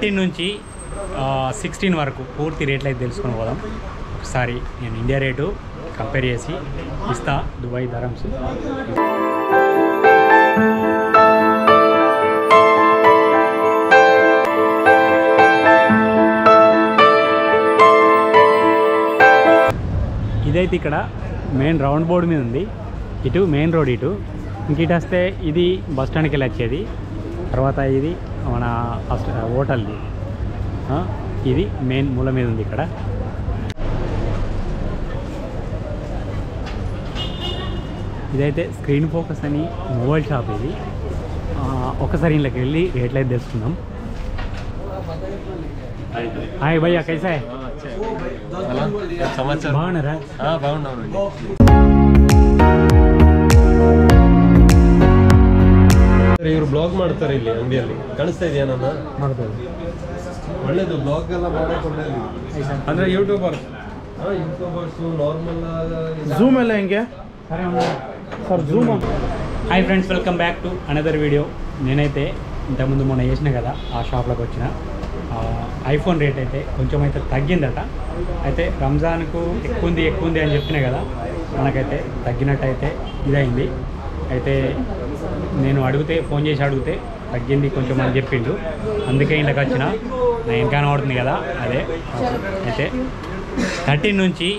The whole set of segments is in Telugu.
13 నుంచి 16 వరకు పూర్తి రేట్లు అయితే తెలుసుకొని పోదాం. ఒకసారి నేను ఇండియా రేటు కంపేర్ చేసి ఇస్తా. దుబాయ్ దరమ్స్ ఇదైతే ఇక్కడ మెయిన్ రౌండ్ బోర్డు మీద ఉంది. ఇటు మెయిన్ రోడ్, ఇటు ఇంకిటి వస్తే ఇది బస్ స్టాండ్కి వెళ్ళి వచ్చేది. తర్వాత ఇది మన హోటల్ది, ఇది మెయిన్ మూల మీద ఉంది. ఇక్కడ ఇదైతే స్క్రీన్ ఫోకస్ అని మొబైల్ షాప్. ఇది ఒకసారి ఇంట్లోకి వెళ్ళి రేట్లు అయితే తెలుసుకుందాం. హాయ్ భయ్యా, కైసా బాగున్నారా? బాగున్నామండి. ಇವರು ಬ್ಲಾಗ್ ಮಾಡ್ತಾರೆ ಇಲ್ಲಿ ಅಂಗಡಿಯಲ್ಲಿ, ಕಾಣಿಸ್ತಾ ಇದೆಯಾ? ಮಾಡ್ಬೋದು, ಒಳ್ಳೇದು. ಬ್ಲಾಗ್ ಎಲ್ಲ ಮಾಡೋಕೆ ಒಳ್ಳೇದು. ಅಂದ್ರೆ ಯೂಟ್ಯೂಬರ್ಸ್ ನಾರ್ಮಲ್ ಜೂಮ್ ಎಲ್ಲ ಹೆಂಗೆ sir? Zoom. Hi friends, welcome back to another video. నేనైతే ఇంతకుముందు మొన్న చేసిన కదా, ఆ షాప్లోకి వచ్చిన. ఐఫోన్ రేట్ అయితే కొంచెం అయితే తగ్గిందట. అయితే రంజాన్కు ఎక్కువ ఉంది అని చెప్పినా కదా, మనకైతే తగ్గినట్టు అయితే ఇదైంది. అయితే నేను ఫోన్ చేసి అడిగితే తగ్గింది కొంచెం అని చెప్పిండు. అందుకే ఇంట్లోకి వచ్చిన. నా ఇంకా కనబడుతుంది కదా, అదే. అయితే 13 నుంచి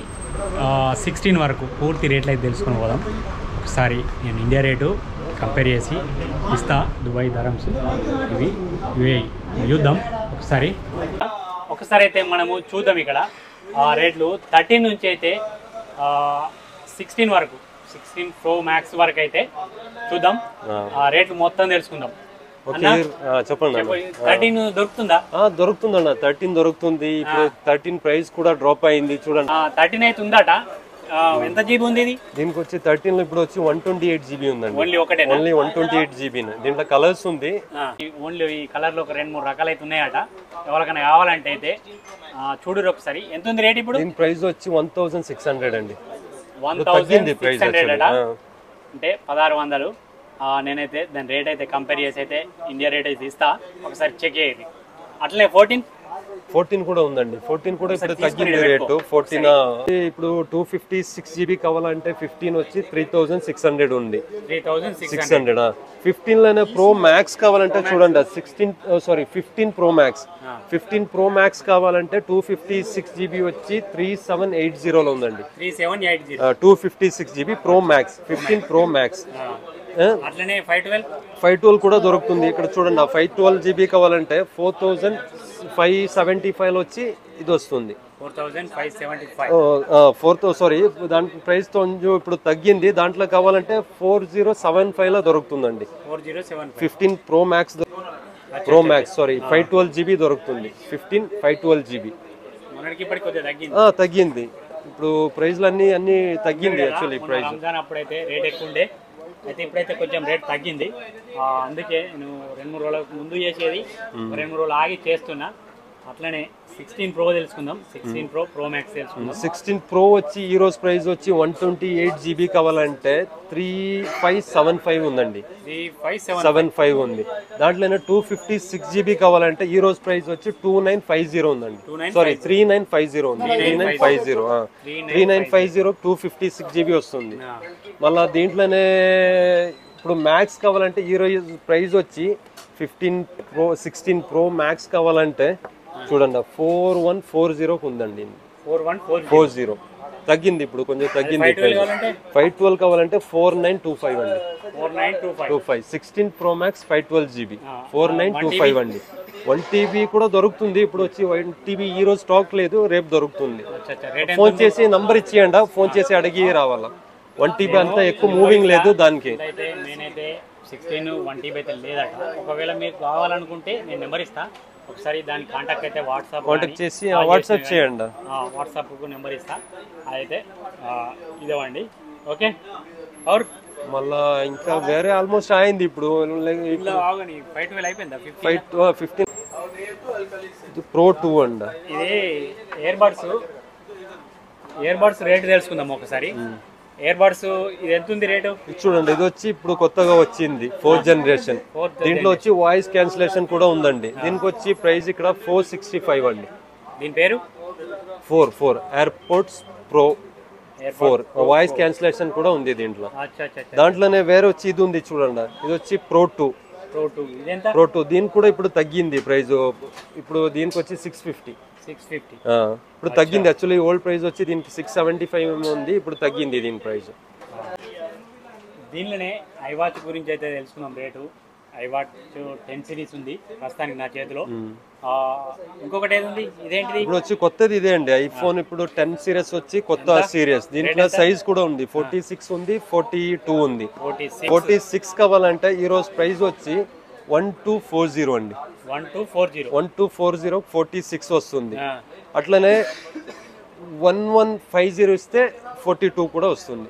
16 వరకు పూర్తి రేట్లు అయితే తెలుసుకొని పోదాం. ఒకసారి నేను ఇండియా రేటు కంపేర్ చేసి ఇస్తా. దుబాయ్ దరమ్స్ ఇవి చూద్దాం ఒకసారి అయితే మనము చూద్దాం. ఇక్కడ రేట్లు 13 నుంచి అయితే 16 వరకు, 16 Pro Max వరకు అయితే చూద్దాం. రేట్లు మొత్తం తెలుసుకుందాం. చెప్పండి. 13 దొరుకుతుందా? దొరుకుతుందన్న, 13 దొరుకుతుంది. ఇప్పుడు 13 ప్రైస్ కూడా డ్రాప్ అయింది చూడండి. 13 అయితే ఉందట. ఎంత జీబీ ఉంది ఇది? దీనికి వచ్చి 13 లో ఇప్పుడు వచ్చి 128 GB ఉందండి. Only 128 GB. దీంట్లో కలర్స్ ఉంది. ఓన్లీ ఈ కలర్ లో ఒక 2-3 రకాలు అయితే ఉన్నాయట. ఎవరికైనా కావాలంటే అయితే చూడరు ఒకసారి. ఎంత ఉంది రేట్ ఇప్పుడు? దీని ప్రైస్ వచ్చి 1600 అండి. 1600 అంటే 1600. నేనైతే దాని రేట్ అయితే కంపేర్ చేసి అయితే ఇండియా రేట్ అయితే ఇస్తా. ఒకసారి చెక్ చేయండి. అట్లనే 14 కూడా ఉందండి. 14 కూడా ఇప్పుడు తగ్గింది రేటు. 14 ఇప్పుడు 256 GB కావాలంటే 15 వచ్చి 3600 ఉంది. 3600. 15 లోనే ప్రో మ్యాక్స్ కావాలంటే చూడండి, 15 ప్రో మ్యాక్స్. 15 ప్రో మ్యాక్స్ కావాలంటే 256 GB వచ్చి 3780 లో ఉందండి. 256 GB pro max, 15 pro max. 512 కూడా దొరుకుతుంది. ఇక్కడ చూడండి, 512 GB కావాలంటే 4575 వచ్చి ఇది వస్తుంది. 4575. దాని ప్రైస్ ఇప్పుడు తగ్గింది. దాంట్లో కావాలంటే 4075 లో దొరుకుతుందండి. 15 ప్రో మ్యాక్స్ 512 GB దొరుకుతుంది. 512 GB తగ్గింది. ఇప్పుడు ప్రైస్లు అన్ని తగ్గింది. యాక్చువల్లీ ప్రైస్ అప్పుడైతే రేట్ ఎక్కువ ఉండే, అయితే ఇప్పుడైతే కొంచెం రేట్ తగ్గింది. అందుకే నేను 2-3 రోజుల ముందు చేసేది, 2-3 రోజులు ఆగి చేస్తున్నా. అట్లనే 16 Pro తెలుసుకుందాం. 16 Pro Max తెలుసుకుందాం. 16 Pro వచ్చి ఈ రోజు ప్రైస్ వచ్చి 128 GB కావాలంటే 3575 ఉందండి. 3575 ఉంది. దాంట్లోనే 256 GB కావాలంటే ఈ రోజు ప్రైస్ వచ్చి 2950 ఉందండి. 3950 ఉంది. 3950 256 GB వస్తుంది. మళ్ళా దీంట్లోనే ఇప్పుడు మ్యాక్స్ కావాలంటే ఈ రోజు ప్రైస్ వచ్చి 16 Pro Max కావాలంటే చూడండి 4140 ఉందండి. 4140 తగ్గింది. ఇప్పుడు కొంచెం తగ్గింది. 512 కావాలంటే 4925 అండి. 4925. 16 Pro Max 512 GB 4925 అండి. 1 TB కూడా దొరుకుతుంది. ఇప్పుడు వచ్చి 1 TB ఈ రోజు స్టాక్ లేదు, రేపు దొరుకుతుంది. ఫోన్ చేసి నంబర్ ఇచ్చేయండి, ఫోన్ చేసి అడిగి రావాలా. 1 TB అంతా ఎక్కువ మూవింగ్ లేదు దానికి. 16 1 TB అయితే లేదట. ఒకవేళ మీకు కావాలనుకుంటే నేను నెంబర్ ఇస్తా. ఒకసారి దాని కాంటాక్ట్ అయితే వాట్సాప్ చేసి వాట్సాప్ చేయండి. వాట్సాప్కు నెంబర్ ఇస్తా. అయితే ఇదేవండి. ఓకే. మళ్ళా ఇంకా వేరే ఆల్మోస్ట్ అయింది. ఇప్పుడు 512 అయిపోయిందా? 15 Pro 2 అండి. ఇది ఇయర్ బడ్స్ రేట్ తెలుసుకుందాం ఒకసారి. ఇయర్ బడ్స్ ఇది ఎంత ఉంది రేటు? ఇది చూడండి, ఇది వచ్చి ఇప్పుడు కొత్తగా వచ్చింది 4th జనరేషన్. దీంట్లో వచ్చి వాయిస్ క్యాన్సిలేషన్ కూడా ఉందండి. దీనికి వచ్చి ప్రైస్ ఇక్కడ 465 అండి. దీని పేరు 4 ఎయిర్పోర్ట్స్ ప్రో 4 వాయిస్ క్యాన్సిలేషన్ కూడా ఉంది దీంట్లో. దాంట్లోనే వేరే వచ్చి ఇది ఉంది చూడండి, ఇది వచ్చి Pro 2. Pro 2 దీనికి కూడా ఇప్పుడు తగ్గింది ప్రైస్. ఇప్పుడు దీనికి వచ్చి 650. ఇప్పుడు తగ్గింది. యాక్చువల్లీ ఓల్డ్ ప్రైస్ వచ్చి దీనికి 675 ఉంది, ఇప్పుడు తగ్గింది దీని ప్రైస్. దీనిలోనే ఐవాచ్ గురించి అయితే తెలుసుకున్నాం రేటు. ఐవాచ్ 10 సిరీస్ ఉంది ప్రస్తుతానికి నా చేతిలో. ఇంకొకటి ఏది ఉంది, ఇదేంటిది? ఇప్పుడు వచ్చి కొత్తది ఇదే అండి, ఐఫోన్ ఇప్పుడు 10 సిరీస్ వచ్చి కొత్త సిరీస్. దీంట్లో సైజ్ కూడా ఉంది, 46 ఉంది, 42 ఉంది. 46 కావాలంటే ఈ రోజు ప్రైస్ వచ్చి 1240 అండి. 1240 46 వస్తుంది. అట్లనే 1150 ఇస్తే 42 కూడా వస్తుంది.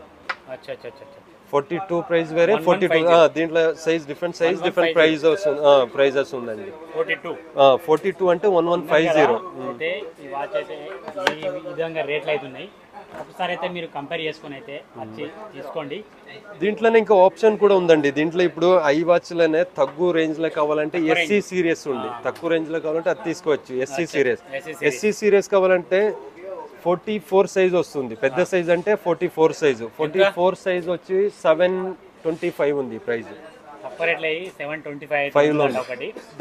42 ప్రైస్ వేరే, 42 దీంట్లో సైజ్ డిఫరెంట్ ప్రైజెస్ ఉందండి. 42 అంటే 1150. అయితే ఈ వాచ్ అయితే ఈ విధంగా రేట్లు అవుతున్నాయి. ఒకసారి అయితే మీరు కంపేర్ చేసుకుని అయితే వచ్చి తీసుకోండి. దీంట్లోనే ఇంకా ఆప్షన్ కూడా ఉందండి. దీంట్లో ఇప్పుడు ఐ వాచ్ లోనే తగ్గు రేంజ్ లో కావాలంటే ఎస్సీ సిరీస్ ఉంది, తక్కువ రేంజ్ లో కావాలంటే అది తీసుకోవచ్చు. ఎస్సీ సిరీస్ కావాలంటే 44 సైజ్ వస్తుంది. పెద్ద సైజ్ అంటే 44 సైజు. 44 సైజ్ వచ్చి 725 ఉంది ప్రైస్.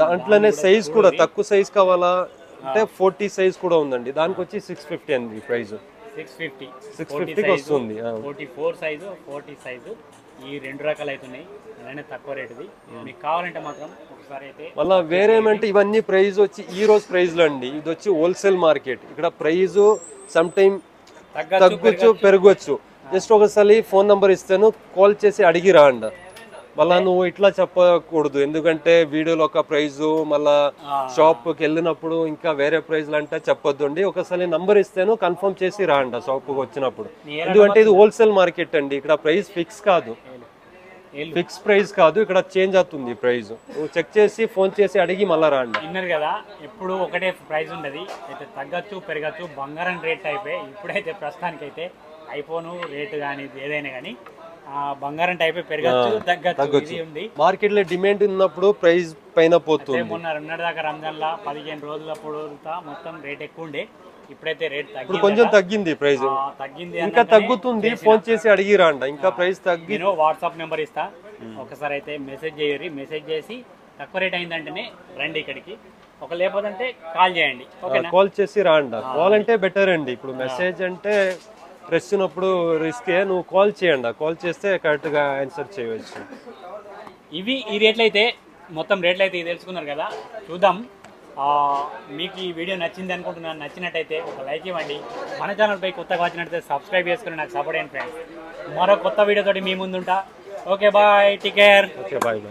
దాంట్లోనే సైజ్ కూడా తక్కువ సైజ్ కావాలా అంటే 40 సైజ్ కూడా ఉందండి. దానికి వచ్చి 650 అండి ప్రైస్. 650 వస్తుంది. 44 సైజు 40 సైజు ఈ రెండు రకాలు అవుతున్నాయి. అలానే తక్కువ రేటుది. మీకు కావాలంటే మాత్రం ఒకసారి అయితే మళ్ళీ వేరే ఏమంటే ఇవన్నీ ప్రైస్ వచ్చి ఈ రోజు ప్రైస్లో అండి. ఇది వచ్చి హోల్సేల్ మార్కెట్. ఇక్కడ ప్రైస్ సమ్ టైమ్ తగ్గొచ్చు పెరగొచ్చు. జస్ట్ ఒకసారి ఫోన్ నంబర్ ఇస్తాను, కాల్ చేసి అడిగి రాండి. మళ్ళా నువ్వు ఇట్లా చెప్పకూడదు, ఎందుకంటే వీడియోలో ఒక ప్రైజు మళ్ళా షాప్కి వెళ్ళినప్పుడు ఇంకా వేరే ప్రైజ్లు అంటే చెప్పొద్దు అండి. ఒకసారి నంబర్ ఇస్తాను, కన్ఫర్మ్ చేసి రాండి షాప్కి వచ్చినప్పుడు. ఎందుకంటే ఇది హోల్సేల్ మార్కెట్ అండి, ఇక్కడ ప్రైస్ ఫిక్స్ కాదు, ఫిక్స్ ప్రైస్ కాదు, ఇక్కడ చేంజ్ అవుతుంది ప్రైస్. నువ్వు చెక్ చేసి ఫోన్ చేసి అడిగి మళ్ళీ రాండి. విన్నారు కదా, ఎప్పుడు ఒకటే ప్రైస్ ఉండదు, అయితే తగ్గచ్చు పెరగచ్చు. బంగారం రేట్ అయిపోయి ఇప్పుడైతే ప్రస్తుతానికైతే ఐఫోన్ రేటు కానీ ఏదైనా కానీ బంగారం టైప్ పెరగచ్చు తగ్గచ్చు. మార్కెట్ లో డిమాండ్ ఉన్నప్పుడు ప్రైస్ పైన పోతుంది. మొన్న 2 దాకా రంజాన్ లా 15 రోజుల మొత్తం రేట్ ఎక్కువ ఉండే, ఇప్పుడైతే రేట్ తగ్గింది, కొంచెం తగ్గింది ప్రైస్, తగ్గింది ఇంకా తగ్గుతుంది. ఫోన్ చేసి అడిగి రాండి, ఇంకా ప్రైస్ తగ్గి. నేను వాట్సాప్ నెంబర్ ఇస్తా, ఒకసారి అయితే మెసేజ్ చేయరు. మెసేజ్ చేసి తక్కువ రేట్ అయిందంటేనే రండి ఇక్కడికి, ఒక లేకపోతే కాల్ చేయండి. కాల్ చేసి రాండి. కాల్ అంటే బెటర్ అండి, ఇప్పుడు మెసేజ్ అంటే ప్రెస్ ఉన్నప్పుడు రిస్కే. నువ్వు కాల్ చేయండి, కాల్ చేస్తే కరెక్ట్గా ఆన్సర్ చేయవచ్చు. ఇవి ఈ రేట్లు అయితే మొత్తం రేట్లు అయితే తెలుసుకున్నారు కదా. చూద్దాం మీకు ఈ వీడియో నచ్చింది అనుకుంటున్నాను. నచ్చినట్టయితే ఒక లైక్ ఇవ్వండి. మన ఛానల్పై కొత్తగా వచ్చినట్టయితే సబ్స్క్రైబ్ చేసుకుని నాకు సపోర్ట్ అయ్యండి ఫ్రెండ్స్. మరో కొత్త వీడియోతోటి మీ ముందుంటా. Okay bye, take care. Okay bye.